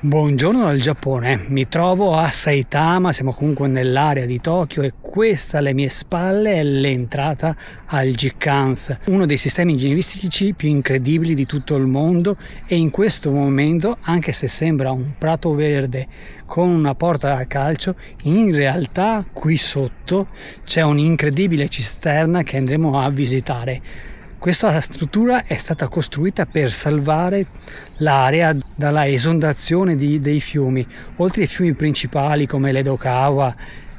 Buongiorno dal Giappone, mi trovo a Saitama, siamo comunque nell'area di Tokyo e questa alle mie spalle è l'entrata al Jikkans, uno dei sistemi ingegneristici più incredibili di tutto il mondo, e in questo momento, anche se sembra un prato verde con una porta da calcio, in realtà qui sotto c'è un'incredibile cisterna che andremo a visitare. Questa struttura è stata costruita per salvare l'area dalla esondazione dei fiumi. Oltre ai fiumi principali come l'Edokawa,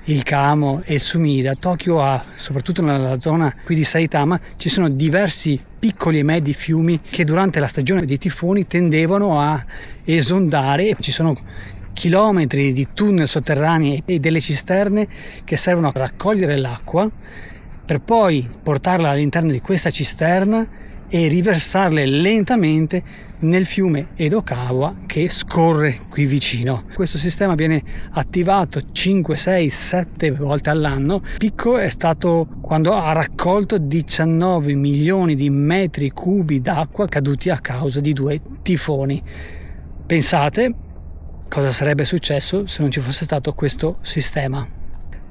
il Kamo e il Sumida, Tokyo ha, soprattutto nella zona qui di Saitama, ci sono diversi piccoli e medi fiumi che durante la stagione dei tifoni tendevano a esondare. Ci sono chilometri di tunnel sotterranei e delle cisterne che servono a raccogliere l'acqua per poi portarla all'interno di questa cisterna e riversarle lentamente nel fiume Edokawa che scorre qui vicino. Questo sistema viene attivato 5, 6, 7 volte all'anno. Il picco è stato quando ha raccolto 19 milioni di metri cubi d'acqua caduti a causa di 2 tifoni. Pensate cosa sarebbe successo se non ci fosse stato questo sistema.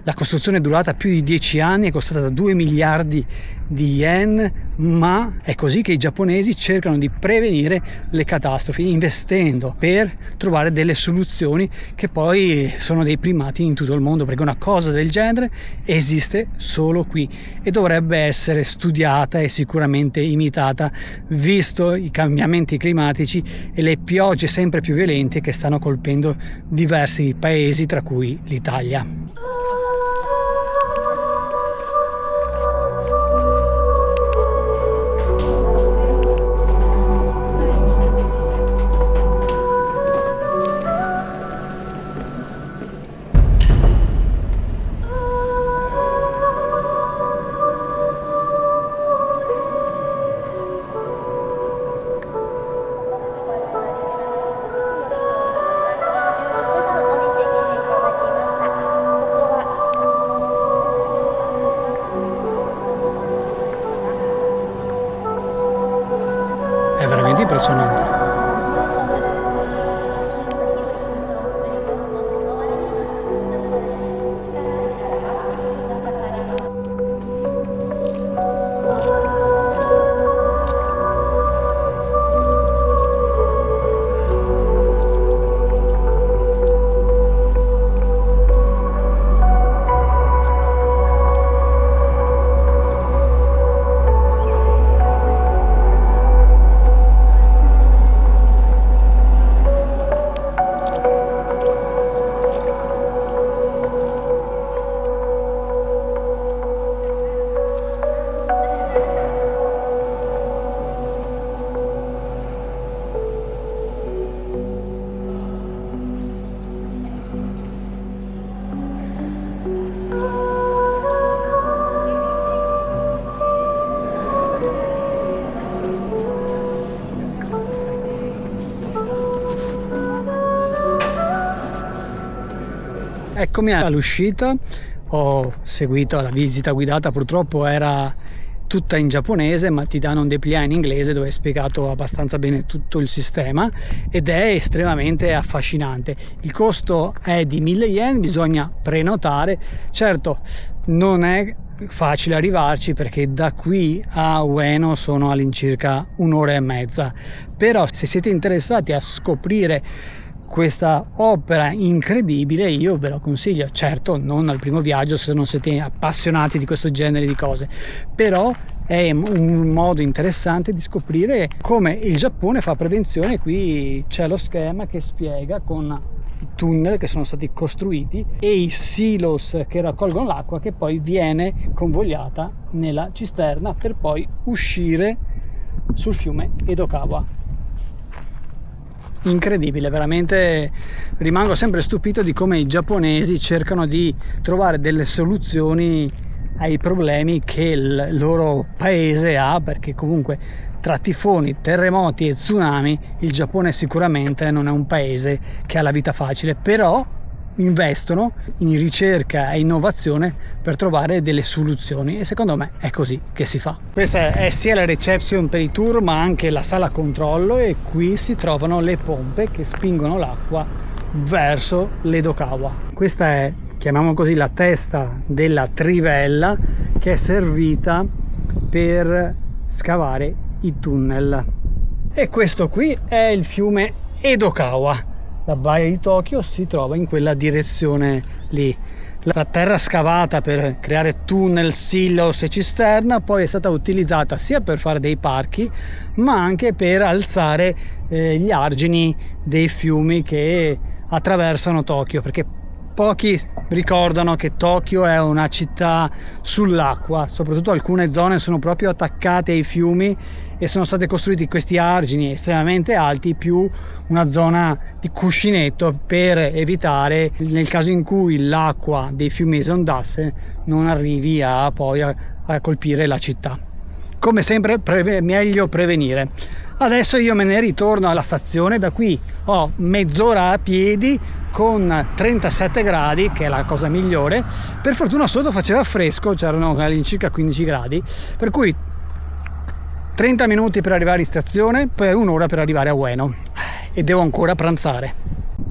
La costruzione è durata più di 10 anni, è costata 2 miliardi di yen, ma è così che i giapponesi cercano di prevenire le catastrofi, investendo per trovare delle soluzioni che poi sono dei primati in tutto il mondo, perché una cosa del genere esiste solo qui e dovrebbe essere studiata e sicuramente imitata, visto i cambiamenti climatici e le piogge sempre più violente che stanno colpendo diversi paesi, tra cui l'Italia. È veramente impressionante. Eccomi all'uscita, ho seguito la visita guidata, purtroppo era tutta in giapponese, ma ti danno un dépliant in inglese dove è spiegato abbastanza bene tutto il sistema ed è estremamente affascinante. Il costo è di 1000 yen, bisogna prenotare. Certo, non è facile arrivarci perché da qui a Ueno sono all'incirca un'ora e mezza, però se siete interessati a scoprire questa opera incredibile io ve lo consiglio. Certo, non al primo viaggio se non siete appassionati di questo genere di cose, però è un modo interessante di scoprire come il Giappone fa prevenzione. Qui c'è lo schema che spiega con i tunnel che sono stati costruiti e i silos che raccolgono l'acqua che poi viene convogliata nella cisterna per poi uscire sul fiume Edokawa. Incredibile, veramente rimango sempre stupito di come i giapponesi cercano di trovare delle soluzioni ai problemi che il loro paese ha, perché comunque tra tifoni, terremoti e tsunami il Giappone sicuramente non è un paese che ha la vita facile, però investono in ricerca e innovazione per trovare delle soluzioni, e secondo me è così che si fa. Questa è sia la reception per i tour ma anche la sala controllo, e qui si trovano le pompe che spingono l'acqua verso l'Edokawa. Questa è, chiamiamo così, la testa della trivella che è servita per scavare i tunnel. E questo qui è il fiume Edokawa. La baia di Tokyo si trova in quella direzione lì. La terra scavata per creare tunnel, silos e cisterna poi è stata utilizzata sia per fare dei parchi ma anche per alzare gli argini dei fiumi che attraversano Tokyo, perché pochi ricordano che Tokyo è una città sull'acqua, soprattutto alcune zone sono proprio attaccate ai fiumi e sono state costruiti questi argini estremamente alti più una zona di cuscinetto per evitare, nel caso in cui l'acqua dei fiumi esondasse, non arrivi a colpire la città. Come sempre meglio prevenire. Adesso io me ne ritorno alla stazione, da qui ho mezz'ora a piedi con 37 gradi, che è la cosa migliore. Per fortuna sotto faceva fresco, c'erano all'incirca 15 gradi, per cui 30 minuti per arrivare in stazione, poi un'ora per arrivare a Ueno, e devo ancora pranzare.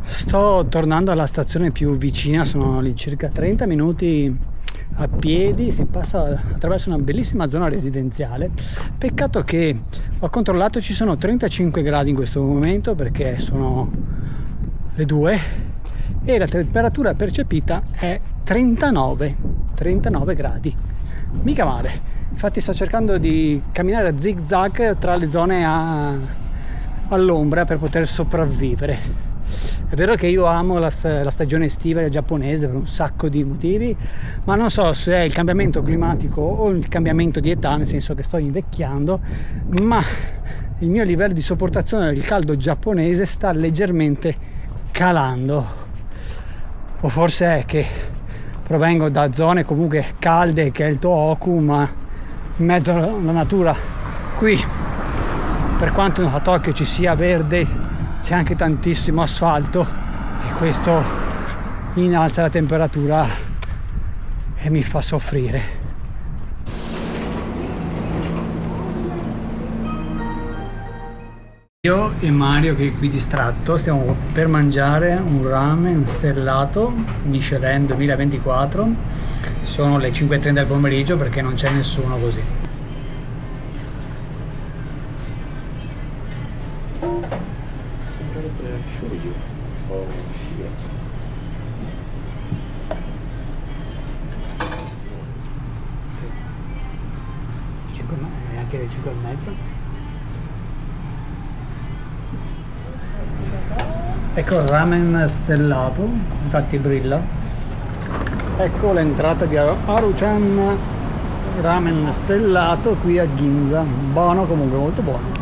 Sto tornando alla stazione più vicina, sono all'incirca 30 minuti a piedi, si passa attraverso una bellissima zona residenziale. Peccato che ho controllato, ci sono 35 gradi in questo momento perché sono le 2 e la temperatura percepita è 39 gradi, mica male. Infatti sto cercando di camminare a zig zag tra le zone all'ombra per poter sopravvivere. È vero che io amo la stagione estiva giapponese per un sacco di motivi, ma non so se è il cambiamento climatico o il cambiamento di età, nel senso che sto invecchiando, ma il mio livello di sopportazione del caldo giapponese sta leggermente calando. O forse è che provengo da zone comunque calde, che è il Tohoku, ma in mezzo alla natura. Qui, per quanto a Tokyo ci sia verde, c'è anche tantissimo asfalto e questo innalza la temperatura e mi fa soffrire. Io e Mario, che è qui distratto, stiamo per mangiare un ramen stellato Michelin 2024. Sono le 5:30 del pomeriggio perché non c'è nessuno così. Anche le 5:30. Ecco il ramen stellato, infatti brilla. Ecco l'entrata di Haruchan ramen stellato qui a Ginza. Buono, comunque molto buono.